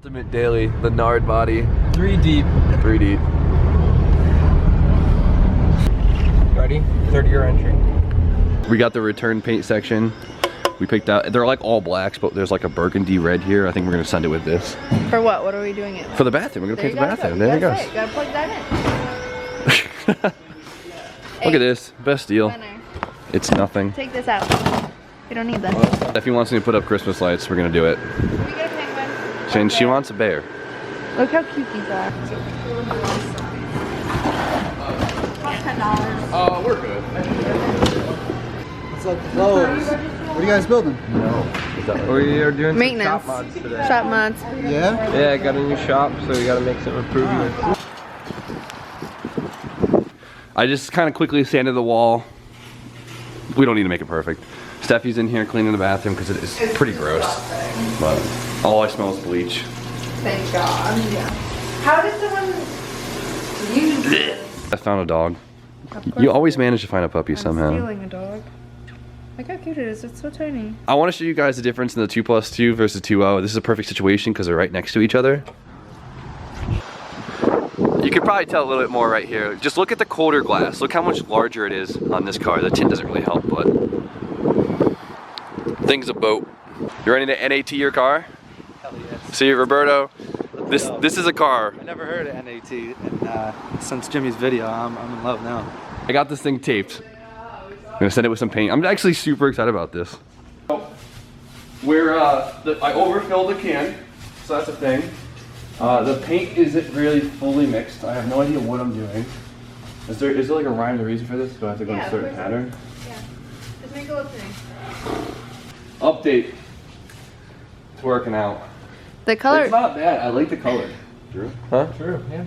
Ultimate daily, the Nard body. 3 deep. 3 deep. Ready? 30-year entry. We got the return paint section. We picked out, they're like all blacks, but there's like a burgundy red here. I think we're gonna send it with this. For what? What are we doing it with? For the bathroom, we're gonna paint the bathroom. There you go. You gotta plug that in. Look at this, best deal. Winner. It's nothing. Take this out. You don't need that. If he wants me to put up Christmas lights, we're gonna do it. We get a penguin. Shane, she wants a bear. Look how cute these are. Cost $10. Oh, we're good. What's up, clothes? What are you guys building? No. We are doing Maintenance. some shop mods today. Shop mods. Yeah? Yeah, I got a new shop, so we gotta make some improvements. I just kind of quickly sanded the wall. We don't need to make it perfect. Steffi's in here cleaning the bathroom because it is pretty gross. But all I smell is bleach. Thank God. Yeah. How did someone use this? I found a dog. You always manage to find a puppy somehow. Stealing a dog. Look how cute it is. It's so tiny. I want to show you guys the difference in the 2+2 versus 2.0. This is a perfect situation because they're right next to each other. You can probably tell a little bit more right here. Just look at the colder glass. Look how much larger it is on this car. The tint doesn't really help, but thing's a boat. You ready to NAT your car? Hell yes. See, Roberto, this is a car. I never heard of NAT and, since Jimmy's video. I'm in love now. I got this thing taped. I'm gonna send it with some paint. I'm actually super excited about this. I overfilled the can, so that's a thing. The paint isn't really fully mixed. I have no idea what I'm doing. Is there like a rhyme or reason for this? Do I have to go to a certain pattern? Yeah. Just make it look nice. Update. It's working out. The color. It's not bad. I like the color. Drew? Huh? True. Yeah.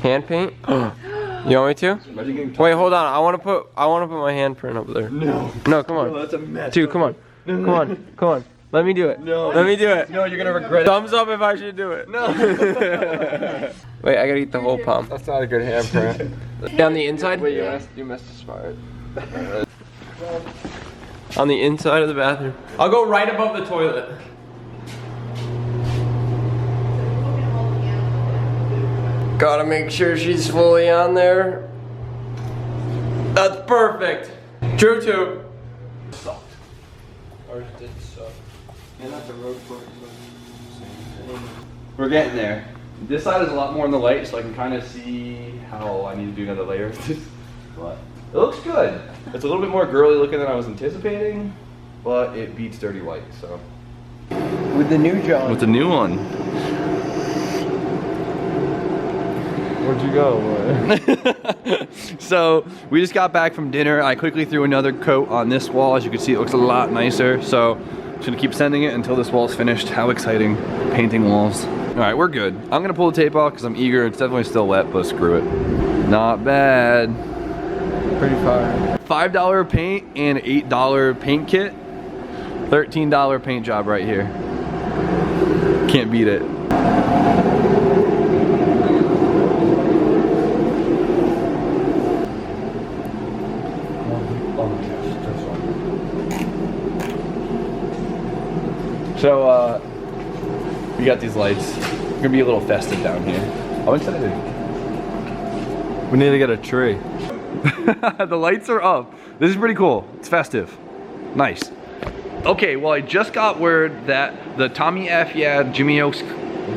Hand paint? You want me to? Imagine getting Wait, hold on. I want to put my handprint up there. No. No, come on. No, that's a mess. Dude, come on. Come on. Come on. Let me do it. No. Let me do it. No, you're gonna regret it. Thumbs up if I should do it. No. Wait, I gotta eat the whole palm. That's not a good handprint. Down the inside? Wait, you missed a spot. On the inside of the bathroom. I'll go right above the toilet. Gotta make sure she's fully on there. That's perfect. True too. Sucked. Ours did suck. And that's a road course. We're getting there. This side is a lot more in the light, so I can kind of see how I need to do another layer of this. But it looks good. It's a little bit more girly looking than I was anticipating, but it beats dirty white, so. With the new John. With the new one. Where'd you go, boy? So we just got back from dinner. I quickly threw another coat on this wall. As you can see, it looks a lot nicer. So I'm just gonna keep sending it until this wall's finished. How exciting, painting walls. All right, we're good. I'm gonna pull the tape off because I'm eager. It's definitely still wet, but screw it. Not bad. Pretty fire. $5 paint and $8 paint kit. $13 paint job right here. Can't beat it. So, we got these lights. It's gonna be a little festive down here. I'm excited. We need to get a tree. The lights are up. This is pretty cool. It's festive. Nice. Okay, well, I just got word that the Tommy F. Yeah Jimmy Oaks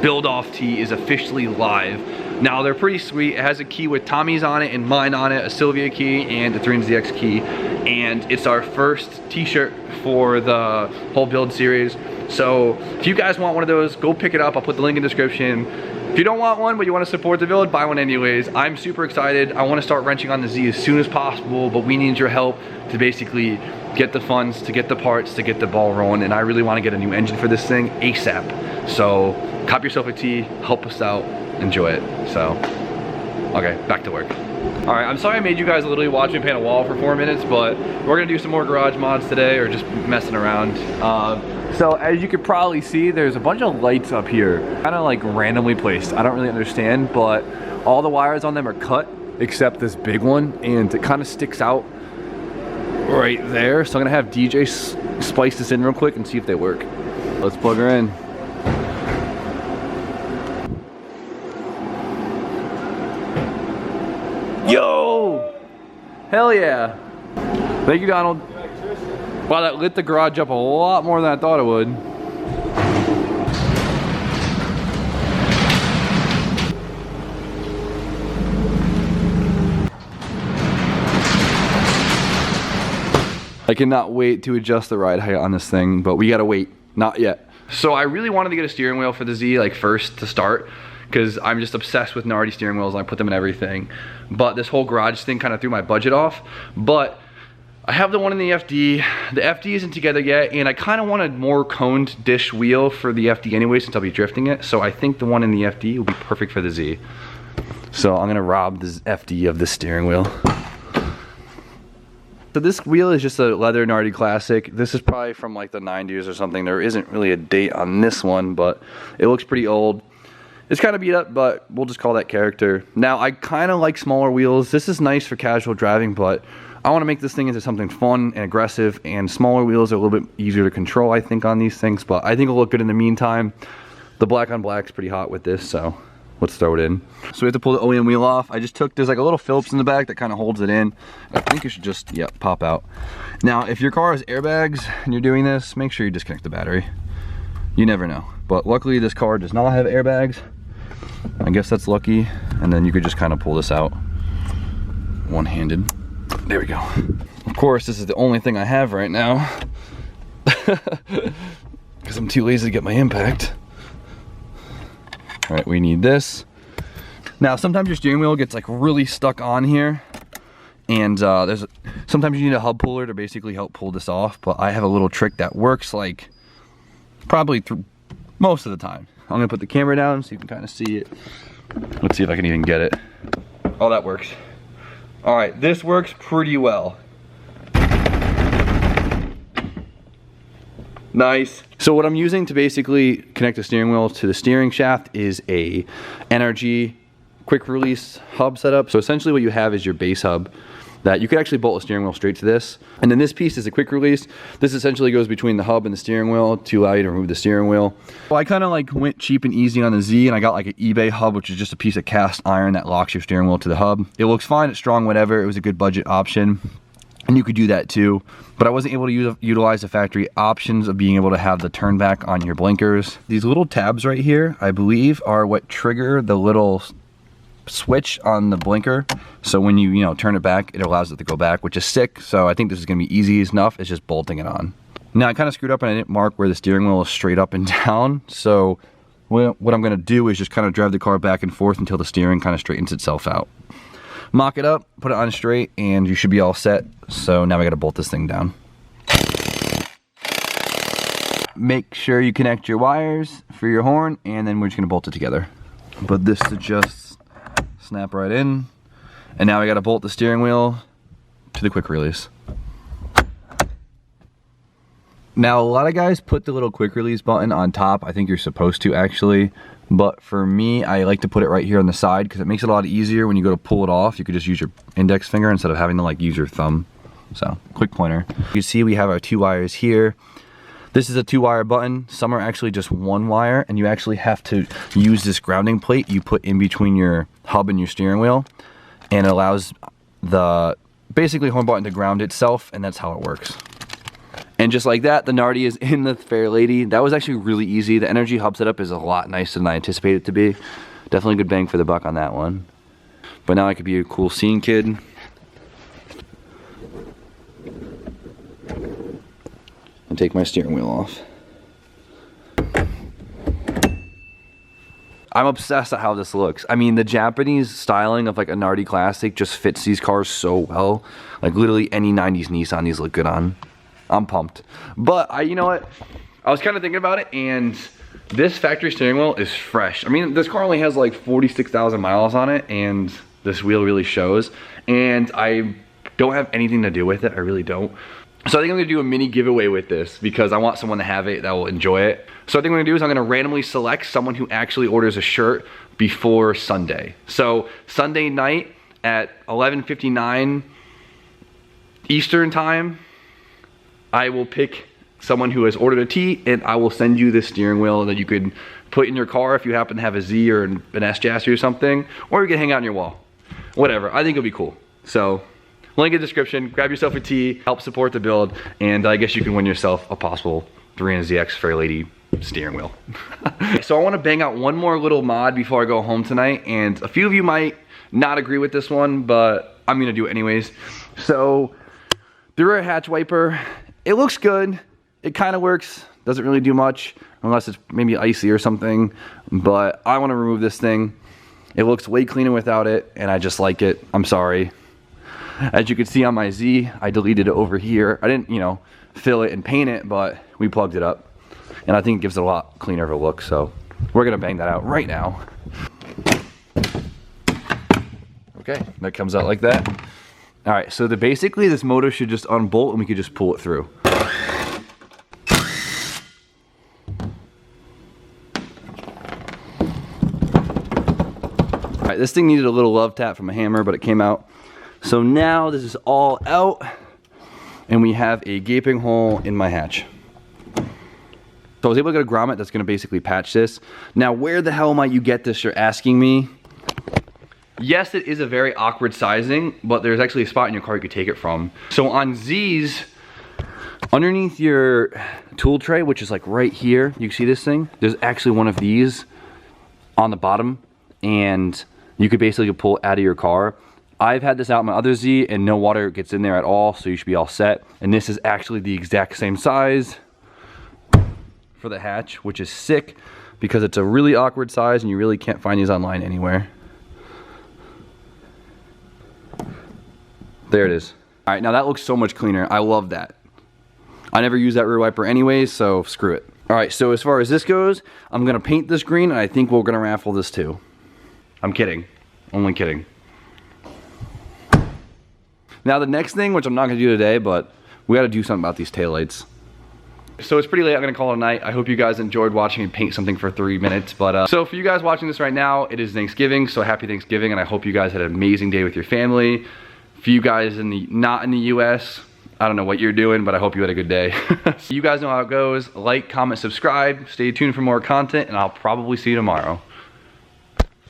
build-off tee is officially live. Now, they're pretty sweet. It has a key with Tommy's on it and mine on it, a Sylvia key and a 3ZX key. And it's our first t-shirt for the whole build series. So if you guys want one of those, go pick it up. I'll put the link in the description. If you don't want one, but you want to support the build, buy one anyways. I'm super excited. I want to start wrenching on the Z as soon as possible, but we need your help to basically get the funds, to get the parts, to get the ball rolling. And I really want to get a new engine for this thing ASAP. So cop yourself a tee, help us out, enjoy it. So, okay, back to work. All right, I'm sorry I made you guys literally watch me paint a wall for 4 minutes, but we're gonna do some more garage mods today, or just messing around. So as you could probably see, there's a bunch of lights up here, kind of like randomly placed. I don't really understand, but all the wires on them are cut except this big one, and it kind of sticks out right there. So I'm gonna have DJ splice this in real quick and see if they work. Let's plug her in. Yo! Hell yeah. Thank you, Donald. Wow, that lit the garage up a lot more than I thought it would. I cannot wait to adjust the ride height on this thing, but we gotta wait. Not yet. So I really wanted to get a steering wheel for the Z, like first to start, because I'm just obsessed with Nardi steering wheels and I put them in everything. But this whole garage thing kind of threw my budget off. But I have the one in the FD. The FD isn't together yet, and I kind of want a more coned dish wheel for the FD anyway, since I'll be drifting it. So I think the one in the FD will be perfect for the Z. So I'm gonna rob this FD of this steering wheel. So this wheel is just a leather Nardi classic. This is probably from like the 90s or something. There isn't really a date on this one, but it looks pretty old. It's kind of beat up, but we'll just call that character. Now, I kind of like smaller wheels. This is nice for casual driving, but I want to make this thing into something fun and aggressive, and smaller wheels are a little bit easier to control, I think, on these things, but I think it'll look good in the meantime. The black on black is pretty hot with this, so let's throw it in. So we have to pull the OEM wheel off. I just took, there's like a little Phillips in the back that kind of holds it in. I think it should just, yeah, pop out. Now, if your car has airbags and you're doing this, make sure you disconnect the battery. You never know. But luckily this car does not have airbags. I guess that's lucky. And then you could just kind of pull this out one-handed. There we go. Of course, this is the only thing I have right now because I'm too lazy to get my impact. All right, we need this. Now, sometimes your steering wheel gets like really stuck on here, and sometimes you need a hub puller to basically help pull this off, but I have a little trick that works like probably through most of the time. I'm gonna put the camera down so you can kind of see it. Let's see if I can even get it. Oh, that works. All right, this works pretty well. Nice. So what I'm using to basically connect the steering wheel to the steering shaft is a NRG quick release hub setup. So essentially what you have is your base hub that you could actually bolt the steering wheel straight to this. And then this piece is a quick release. This essentially goes between the hub and the steering wheel to allow you to remove the steering wheel. Well, I kind of like went cheap and easy on the Z, and I got like an eBay hub, which is just a piece of cast iron that locks your steering wheel to the hub. It looks fine, it's strong, whatever. It was a good budget option. And you could do that too, but I wasn't able to utilize the factory options of being able to have the turn back on your blinkers. These little tabs right here, I believe, are what trigger the little switch on the blinker. So when you turn it back, it allows it to go back, which is sick. So I think this is gonna be easy enough. It's just bolting it on. Now I kind of screwed up and I didn't mark where the steering wheel is straight up and down. So what I'm gonna do is just kind of drive the car back and forth until the steering kind of straightens itself out. Mock it up, put it on straight, and you should be all set. So now we gotta bolt this thing down. Make sure you connect your wires for your horn, and then we're just gonna bolt it together. But this to just snap right in. And now we gotta bolt the steering wheel to the quick release. Now, a lot of guys put the little quick release button on top. I think you're supposed to actually. But for me, I like to put it right here on the side because it makes it a lot easier when you go to pull it off. You could just use your index finger instead of having to like use your thumb. So, quick pointer. You see we have our 2 wires here. This is a 2-wire button. Some are actually just 1 wire, and you actually have to use this grounding plate you put in between your hub and your steering wheel, and it allows the basically home button to ground itself, and that's how it works. And just like that, the Nardi is in the Fair Lady. That was actually really easy. The energy hub setup is a lot nicer than I anticipated it to be. Definitely good bang for the buck on that one. But now I could be a cool scene kid. And take my steering wheel off. I'm obsessed at how this looks. I mean, the Japanese styling of like a Nardi Classic just fits these cars so well. Like literally any 90s Nissan these look good on. I'm pumped. But you know what? I was kind of thinking about it, and this factory steering wheel is fresh. I mean, this car only has like 46,000 miles on it, and this wheel really shows. And I don't have anything to do with it. I really don't. So I think I'm gonna do a mini giveaway with this because I want someone to have it that will enjoy it. So I think what I'm gonna do is I'm gonna randomly select someone who actually orders a shirt before Sunday. So Sunday night at 11:59 Eastern time, I will pick someone who has ordered a tee, and I will send you this steering wheel that you could put in your car if you happen to have a Z or an S chassis or something, or you can hang out on your wall. whatever. I think it'll be cool. So, link in the description. Grab yourself a tee, help support the build, and I guess you can win yourself a possible 300ZX Fairlady steering wheel. So I want to bang out one more little mod before I go home tonight, and a few of you might not agree with this one, but I'm gonna do it anyways. So the rear hatch wiper, it looks good. It kind of works, doesn't really do much unless it's maybe icy or something, but I want to remove this thing. It looks way cleaner without it, and I just like it. I'm sorry. As you can see on my Z, I deleted it over here. I didn't, you know, fill it and paint it, but we plugged it up, and I think it gives it a lot cleaner of a look, so we're gonna bang that out right now. Okay, that comes out like that. All right, so basically this motor should just unbolt and we could just pull it through. All right, this thing needed a little love tap from a hammer, but it came out. So now this is all out, and we have a gaping hole in my hatch. So I was able to get a grommet that's gonna basically patch this. Now, where the hell might you get this, you're asking me? Yes, it is a very awkward sizing, but there's actually a spot in your car you could take it from. So on Z's, underneath your tool tray, which is like right here, you see this thing? There's actually one of these on the bottom, and you could basically pull it out of your car. I've had this out in my other Z, and no water gets in there at all, so you should be all set. And this is actually the exact same size for the hatch, which is sick because it's a really awkward size and you really can't find these online anywhere. There it is. All right, now that looks so much cleaner. I love that. I never use that rear wiper anyways, so screw it. All right, so as far as this goes, I'm gonna paint this green, and I think we're gonna raffle this too. I'm kidding, only kidding. Now the next thing, which I'm not gonna do today, but we gotta do something about these taillights. So it's pretty late, I'm gonna call it a night. I hope you guys enjoyed watching me paint something for 3 minutes, but so for you guys watching this right now, it is Thanksgiving, so happy Thanksgiving, and I hope you guys had an amazing day with your family. For you guys not in the US, I don't know what you're doing, but I hope you had a good day. So you guys know how it goes. Like, comment, subscribe. Stay tuned for more content, and I'll probably see you tomorrow.